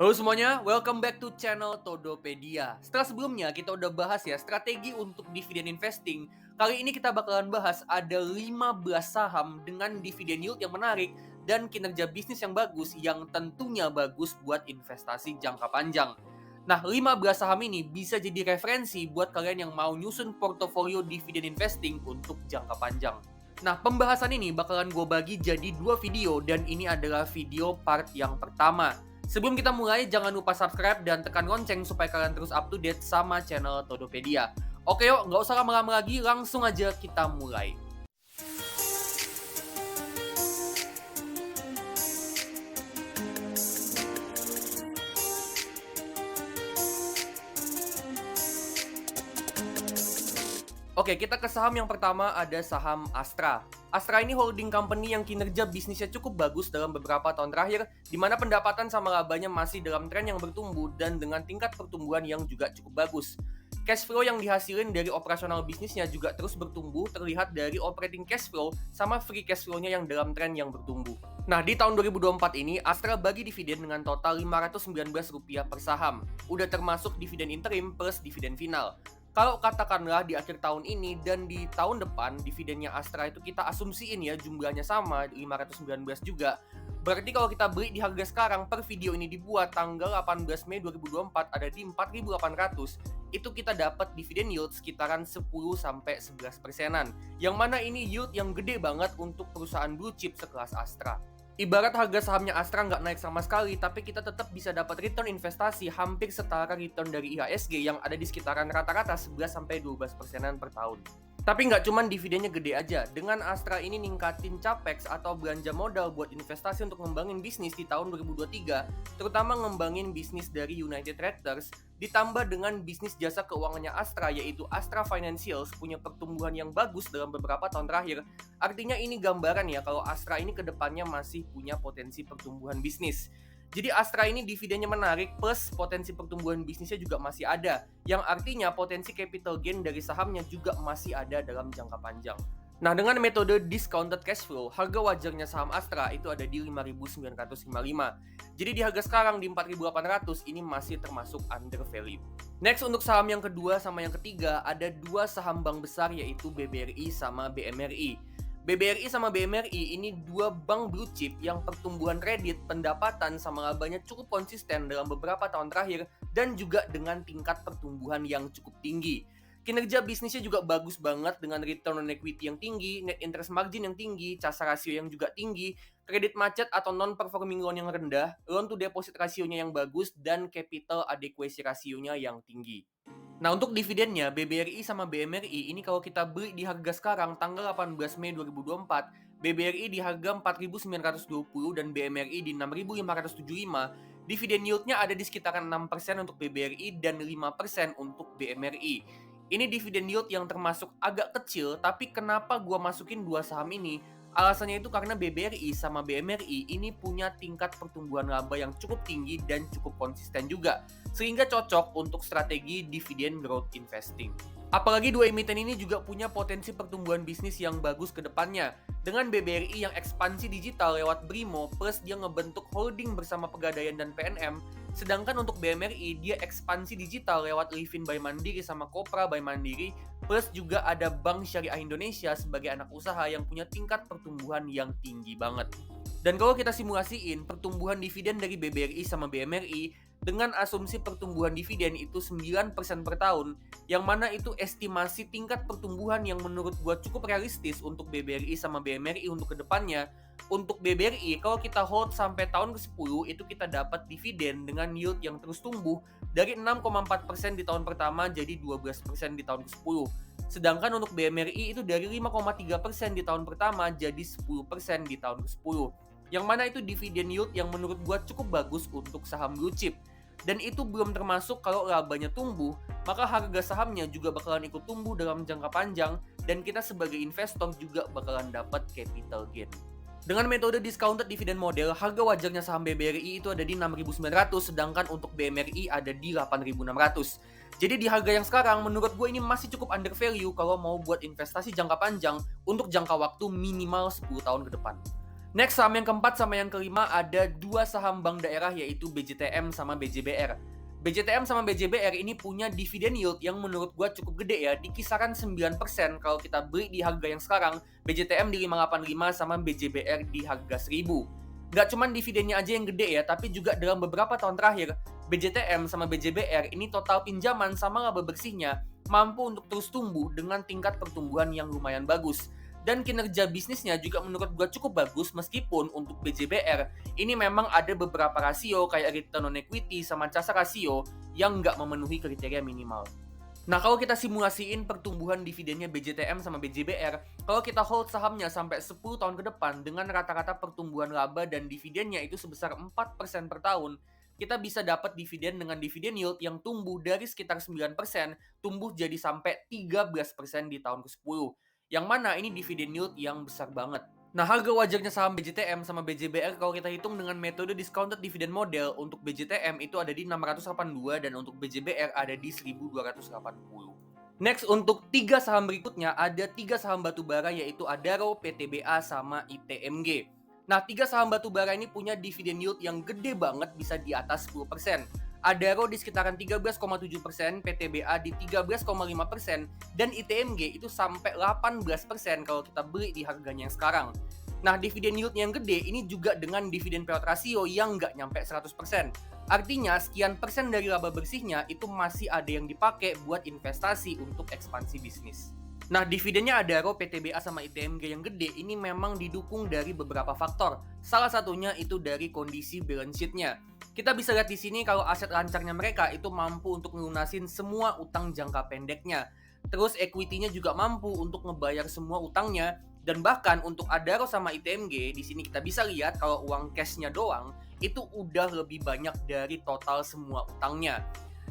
Halo semuanya, welcome back to channel Todopedia. Setelah sebelumnya kita udah bahas ya strategi untuk dividen investing. Kali ini kita bakalan bahas ada 15 saham dengan dividen yield yang menarik dan kinerja bisnis yang bagus yang tentunya bagus buat investasi jangka panjang. Nah, 15 saham ini bisa jadi referensi buat kalian yang mau nyusun portofolio dividen investing untuk jangka panjang. Nah, pembahasan ini bakalan gue bagi jadi dua video dan ini adalah video part yang pertama. Sebelum kita mulai, jangan lupa subscribe dan tekan lonceng supaya kalian terus up to date sama channel Todopedia. Oke yuk, nggak usah lama-lama lagi, langsung aja kita mulai. Oke, kita ke saham yang pertama, ada saham Astra. Astra ini holding company yang kinerja bisnisnya cukup bagus dalam beberapa tahun terakhir, di mana pendapatan sama labanya masih dalam tren yang bertumbuh dan dengan tingkat pertumbuhan yang juga cukup bagus. Cash flow yang dihasilin dari operasional bisnisnya juga terus bertumbuh, terlihat dari operating cash flow sama free cash flow-nya yang dalam tren yang bertumbuh. Nah, di tahun 2024 ini, Astra bagi dividen dengan total Rp519 per saham. Udah termasuk dividen interim plus dividen final. Kalau katakanlah di akhir tahun ini dan di tahun depan dividennya Astra itu kita asumsiin ya jumlahnya sama 519 juga. Berarti kalau kita beli di harga sekarang per video ini dibuat tanggal 18 Mei 2024 ada di 4.800, itu kita dapat dividen yield sekitaran 10 sampai 11%-an. Yang mana ini yield yang gede banget untuk perusahaan blue chip sekelas Astra. Ibarat harga sahamnya Astra nggak naik sama sekali, tapi kita tetap bisa dapat return investasi hampir setara return dari IHSG yang ada di sekitaran rata-rata 11-12%-an per tahun. Tapi nggak cuman dividennya gede aja, dengan Astra ini ningkatin capex atau belanja modal buat investasi untuk ngembangin bisnis di tahun 2023, terutama ngembangin bisnis dari United Tractors, ditambah dengan bisnis jasa keuangannya Astra yaitu Astra Financials punya pertumbuhan yang bagus dalam beberapa tahun terakhir. Artinya ini gambaran ya kalau Astra ini kedepannya masih punya potensi pertumbuhan bisnis. Jadi Astra ini dividennya menarik plus potensi pertumbuhan bisnisnya juga masih ada, yang artinya potensi capital gain dari sahamnya juga masih ada dalam jangka panjang. Nah, dengan metode discounted cash flow, harga wajarnya saham Astra itu ada di 5.955. Jadi di harga sekarang di 4.800 ini masih termasuk under value. Next, untuk saham yang kedua sama yang ketiga, ada dua saham bank besar yaitu BBRI sama BMRI. BBRI sama BMRI ini dua bank blue chip yang pertumbuhan kredit, pendapatan sama labanya cukup konsisten dalam beberapa tahun terakhir dan juga dengan tingkat pertumbuhan yang cukup tinggi. Kinerja bisnisnya juga bagus banget dengan return on equity yang tinggi, net interest margin yang tinggi, CASA rasio yang juga tinggi, kredit macet atau non-performing loan yang rendah, loan to deposit rasionya yang bagus, dan capital adequacy rasionya yang tinggi. Nah, untuk dividennya, BBRI sama BMRI ini kalau kita beli di harga sekarang tanggal 18 Mei 2024, BBRI di harga 4.920 dan BMRI di 6.575, dividen yieldnya ada di sekitaran 6% untuk BBRI dan 5% untuk BMRI. Ini dividen yield yang termasuk agak kecil, tapi kenapa gua masukin dua saham ini? Alasannya itu karena BBRI sama BMRI ini punya tingkat pertumbuhan laba yang cukup tinggi dan cukup konsisten juga, sehingga cocok untuk strategi dividend growth investing. Apalagi dua emiten ini juga punya potensi pertumbuhan bisnis yang bagus ke depannya. Dengan BBRI yang ekspansi digital lewat Brimo plus dia ngebentuk holding bersama Pegadaian dan PNM, sedangkan untuk BMRI dia ekspansi digital lewat Livin by Mandiri sama Kopra by Mandiri plus juga ada Bank Syariah Indonesia sebagai anak usaha yang punya tingkat pertumbuhan yang tinggi banget. Dan kalau kita simulasiin pertumbuhan dividen dari BBRI sama BMRI dengan asumsi pertumbuhan dividen itu 9% per tahun, yang mana itu estimasi tingkat pertumbuhan yang menurut gua cukup realistis untuk BBRI sama BMRI untuk kedepannya. Untuk BBRI, kalau kita hold sampai tahun ke-10, itu kita dapat dividen dengan yield yang terus tumbuh dari 6,4% di tahun pertama jadi 12% di tahun ke-10. Sedangkan untuk BMRI itu dari 5,3% di tahun pertama jadi 10% di tahun ke-10. Yang mana itu dividen yield yang menurut gua cukup bagus untuk saham blue chip. Dan itu belum termasuk kalau labanya tumbuh, maka harga sahamnya juga bakalan ikut tumbuh dalam jangka panjang dan kita sebagai investor juga bakalan dapat capital gain. Dengan metode discounted dividend model, harga wajarnya saham BBRI itu ada di 6.900, sedangkan untuk BMRI ada di 8.600. Jadi di harga yang sekarang, menurut gue ini masih cukup under value kalau mau buat investasi jangka panjang untuk jangka waktu minimal 10 tahun ke depan. Next, saham yang keempat sama yang kelima ada dua saham bank daerah yaitu BJTM sama BJBR. BJTM sama BJBR ini punya dividen yield yang menurut gua cukup gede ya, di kisaran 9% kalau kita beli di harga yang sekarang, BJTM di 585 sama BJBR di harga 1000. Nggak cuman dividennya aja yang gede ya, tapi juga dalam beberapa tahun terakhir, BJTM sama BJBR ini total pinjaman sama laba bersihnya mampu untuk terus tumbuh dengan tingkat pertumbuhan yang lumayan bagus. Dan kinerja bisnisnya juga menurut gua cukup bagus meskipun untuk BJBR ini memang ada beberapa rasio kayak return on equity sama casa rasio yang nggak memenuhi kriteria minimal. Nah, kalau kita simulasiin pertumbuhan dividennya BJTM sama BJBR, kalau kita hold sahamnya sampai 10 tahun ke depan dengan rata-rata pertumbuhan laba dan dividennya itu sebesar 4% per tahun, kita bisa dapat dividen dengan dividen yield yang tumbuh dari sekitar 9%, tumbuh jadi sampai 13% di tahun ke-10. Yang mana ini dividen yield yang besar banget. Nah, harga wajarnya saham BJTM sama BJBR kalau kita hitung dengan metode discounted dividend model, untuk BJTM itu ada di 682 dan untuk BJBR ada di 1280. Next, untuk tiga saham berikutnya ada tiga saham batubara yaitu Adaro, PTBA, sama ITMG. Nah, tiga saham batubara ini punya dividen yield yang gede banget, bisa di atas 10%. Adaro di sekitaran 13,7%, PTBA di 13,5%, dan ITMG itu sampai 18% kalau kita beli di harganya yang sekarang. Nah, dividen yieldnya yang gede ini juga dengan dividen payout ratio yang nggak nyampe 100%. Artinya, sekian persen dari laba bersihnya itu masih ada yang dipakai buat investasi untuk ekspansi bisnis. Nah, dividennya Adaro, PTBA, sama ITMG yang gede ini memang didukung dari beberapa faktor. Salah satunya itu dari kondisi balance sheet-nya. Kita bisa lihat di sini kalau aset lancarnya mereka itu mampu untuk ngelunasin semua utang jangka pendeknya. Terus equity-nya juga mampu untuk ngebayar semua utangnya. Dan bahkan untuk Adaro sama ITMG, di sini kita bisa lihat kalau uang cash-nya doang itu udah lebih banyak dari total semua utangnya.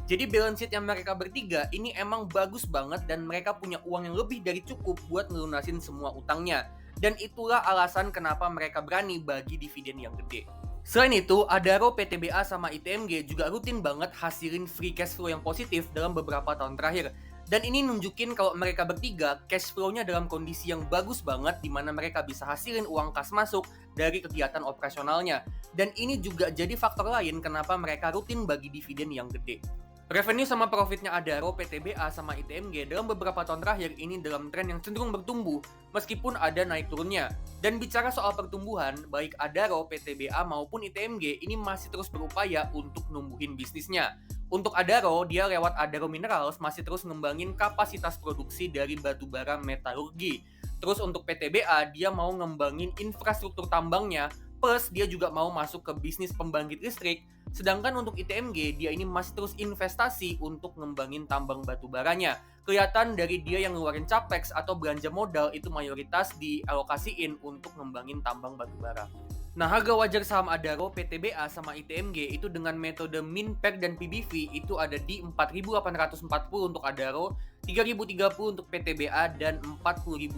Jadi balance sheet yang mereka bertiga ini emang bagus banget dan mereka punya uang yang lebih dari cukup buat ngelunasin semua utangnya. Dan itulah alasan kenapa mereka berani bagi dividen yang gede. Selain itu, Adaro, PTBA, sama ITMG juga rutin banget hasilin free cash flow yang positif dalam beberapa tahun terakhir. Dan ini nunjukin kalau mereka bertiga cash flow-nya dalam kondisi yang bagus banget di mana mereka bisa hasilin uang kas masuk dari kegiatan operasionalnya. Dan ini juga jadi faktor lain kenapa mereka rutin bagi dividen yang gede. Revenue sama profitnya Adaro, PTBA, sama ITMG dalam beberapa tahun terakhir ini dalam tren yang cenderung bertumbuh meskipun ada naik turunnya. Dan bicara soal pertumbuhan, baik Adaro, PTBA, maupun ITMG ini masih terus berupaya untuk numbuhin bisnisnya. Untuk Adaro, dia lewat Adaro Minerals masih terus ngembangin kapasitas produksi dari batubara metalurgi. Terus untuk PTBA, dia mau ngembangin infrastruktur tambangnya, plus dia juga mau masuk ke bisnis pembangkit listrik. Sedangkan untuk ITMG, dia ini masih terus investasi untuk ngembangin tambang batubaranya. Kelihatan dari dia yang ngeluarin capex atau belanja modal itu mayoritas dialokasiin untuk ngembangin tambang batubara. Nah, harga wajar saham Adaro, PTBA, sama ITMG itu dengan metode min, per, dan PBV itu ada di 4.840 untuk Adaro, 3.030 untuk PTBA, dan 40.690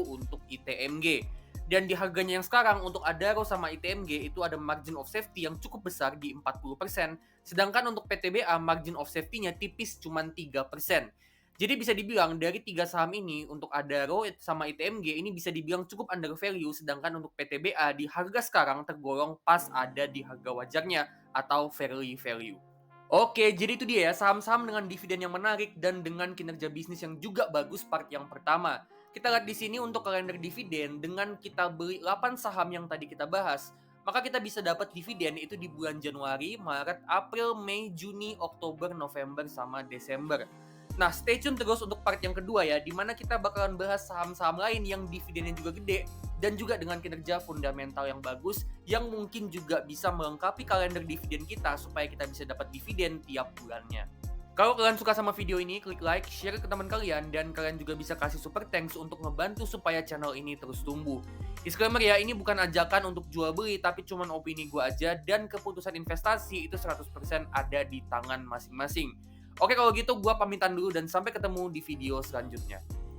untuk ITMG. Dan di harganya yang sekarang untuk Adaro sama ITMG itu ada margin of safety yang cukup besar di 40%, sedangkan untuk PTBA margin of safety-nya tipis cuma 3%. Jadi bisa dibilang dari tiga saham ini untuk Adaro sama ITMG ini bisa dibilang cukup under value, sedangkan untuk PTBA di harga sekarang tergolong pas ada di harga wajarnya atau fairly value. Oke, jadi itu dia ya saham-saham dengan dividen yang menarik dan dengan kinerja bisnis yang juga bagus part yang pertama. Kita lihat di sini untuk kalender dividen dengan kita beli 8 saham yang tadi kita bahas, maka kita bisa dapat dividen itu di bulan Januari, Maret, April, Mei, Juni, Oktober, November, sama Desember. Nah, stay tune terus untuk part yang kedua ya, di mana kita bakalan bahas saham-saham lain yang dividennya juga gede dan juga dengan kinerja fundamental yang bagus yang mungkin juga bisa melengkapi kalender dividen kita supaya kita bisa dapat dividen tiap bulannya. Kalau kalian suka sama video ini, klik like, share ke teman kalian, dan kalian juga bisa kasih super thanks untuk ngebantu supaya channel ini terus tumbuh. Disclaimer ya, ini bukan ajakan untuk jual beli, tapi cuman opini gue aja, dan keputusan investasi itu 100% ada di tangan masing-masing. Oke, kalau gitu gue pamitan dulu dan sampai ketemu di video selanjutnya.